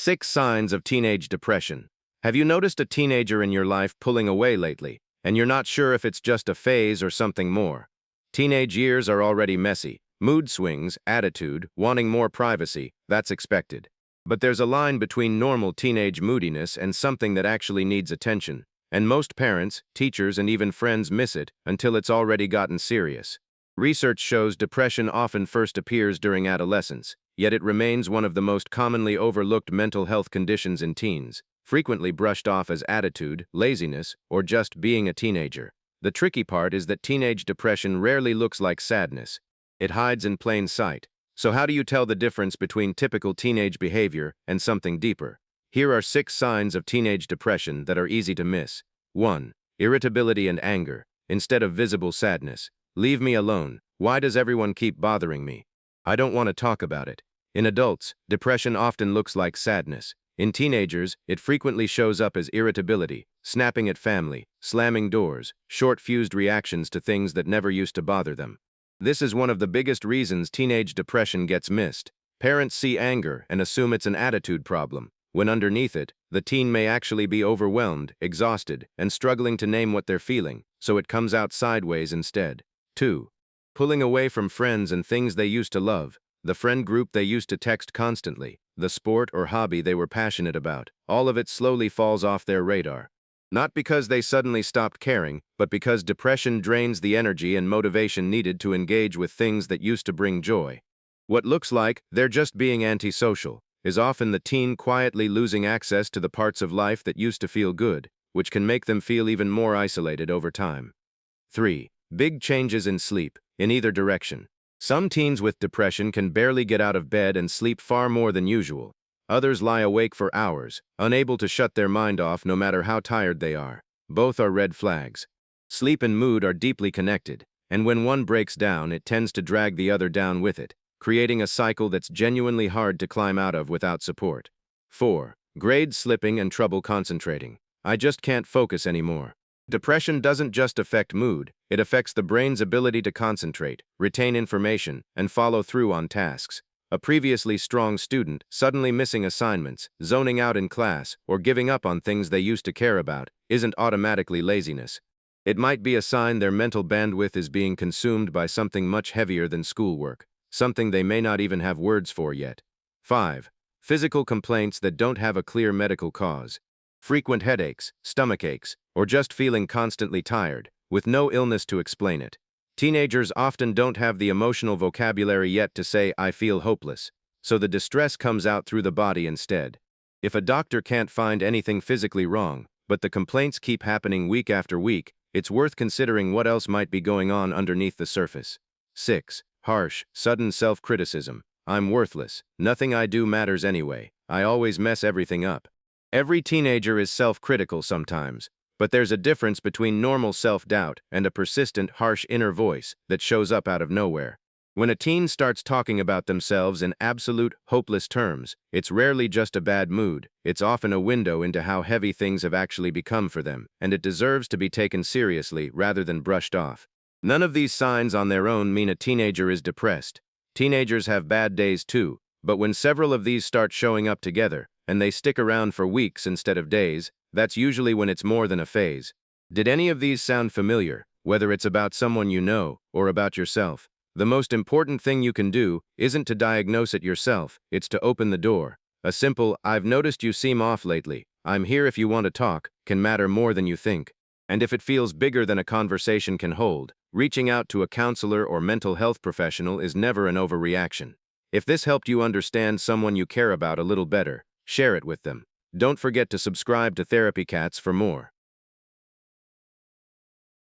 6 signs of teenage depression. Have you noticed a teenager in your life pulling away lately, and you're not sure if it's just a phase or something more? Teenage years are already messy. Mood swings, attitude, wanting more privacy, that's expected. But there's a line between normal teenage moodiness and something that actually needs attention. And most parents, teachers, and even friends miss it until it's already gotten serious. Research shows depression often first appears during adolescence, yet it remains one of the most commonly overlooked mental health conditions in teens, frequently brushed off as attitude, laziness, or just being a teenager. The tricky part is that teenage depression rarely looks like sadness. It hides in plain sight. So how do you tell the difference between typical teenage behavior and something deeper? Here are 6 signs of teenage depression that are easy to miss. 1. Irritability and anger. Instead of visible sadness. Leave me alone. Why does everyone keep bothering me? I don't want to talk about it. In adults, depression often looks like sadness. In teenagers, it frequently shows up as irritability, snapping at family, slamming doors, short-fused reactions to things that never used to bother them. This is one of the biggest reasons teenage depression gets missed. Parents see anger and assume it's an attitude problem, when underneath it, the teen may actually be overwhelmed, exhausted, and struggling to name what they're feeling, so it comes out sideways instead. 2. Pulling away from friends and things they used to love. The friend group they used to text constantly, the sport or hobby they were passionate about, all of it slowly falls off their radar. Not because they suddenly stopped caring, but because depression drains the energy and motivation needed to engage with things that used to bring joy. What looks like they're just being antisocial is often the teen quietly losing access to the parts of life that used to feel good, which can make them feel even more isolated over time. 3. Big changes in sleep, in either direction. Some teens with depression can barely get out of bed and sleep far more than usual. Others lie awake for hours, unable to shut their mind off no matter how tired they are. Both are red flags. Sleep and mood are deeply connected, and when one breaks down, it tends to drag the other down with it, creating a cycle that's genuinely hard to climb out of without support. 4. Grades slipping and trouble concentrating. I just can't focus anymore. Depression doesn't just affect mood, it affects the brain's ability to concentrate, retain information, and follow through on tasks. A previously strong student suddenly missing assignments, zoning out in class, or giving up on things they used to care about isn't automatically laziness. It might be a sign their mental bandwidth is being consumed by something much heavier than schoolwork, something they may not even have words for yet. 5. Physical complaints that don't have a clear medical cause. Frequent headaches, stomach aches, or just feeling constantly tired, with no illness to explain it. Teenagers often don't have the emotional vocabulary yet to say, "I feel hopeless," so the distress comes out through the body instead. If a doctor can't find anything physically wrong, but the complaints keep happening week after week, it's worth considering what else might be going on underneath the surface. 6. Harsh, sudden self-criticism. I'm worthless. Nothing I do matters anyway. I always mess everything up. Every teenager is self-critical sometimes, but there's a difference between normal self-doubt and a persistent, harsh inner voice that shows up out of nowhere. When a teen starts talking about themselves in absolute, hopeless terms, it's rarely just a bad mood. It's often a window into how heavy things have actually become for them, and it deserves to be taken seriously rather than brushed off. None of these signs on their own mean a teenager is depressed. Teenagers have bad days too, but when several of these start showing up together, and they stick around for weeks instead of days, that's usually when it's more than a phase. Did any of these sound familiar, whether it's about someone you know or about yourself? The most important thing you can do isn't to diagnose it yourself, it's to open the door. A simple, "I've noticed you seem off lately. I'm here if you want to talk," can matter more than you think. And if it feels bigger than a conversation can hold, reaching out to a counselor or mental health professional is never an overreaction. If this helped you understand someone you care about a little better, share it with them. Don't forget to subscribe to Therapy Cats for more.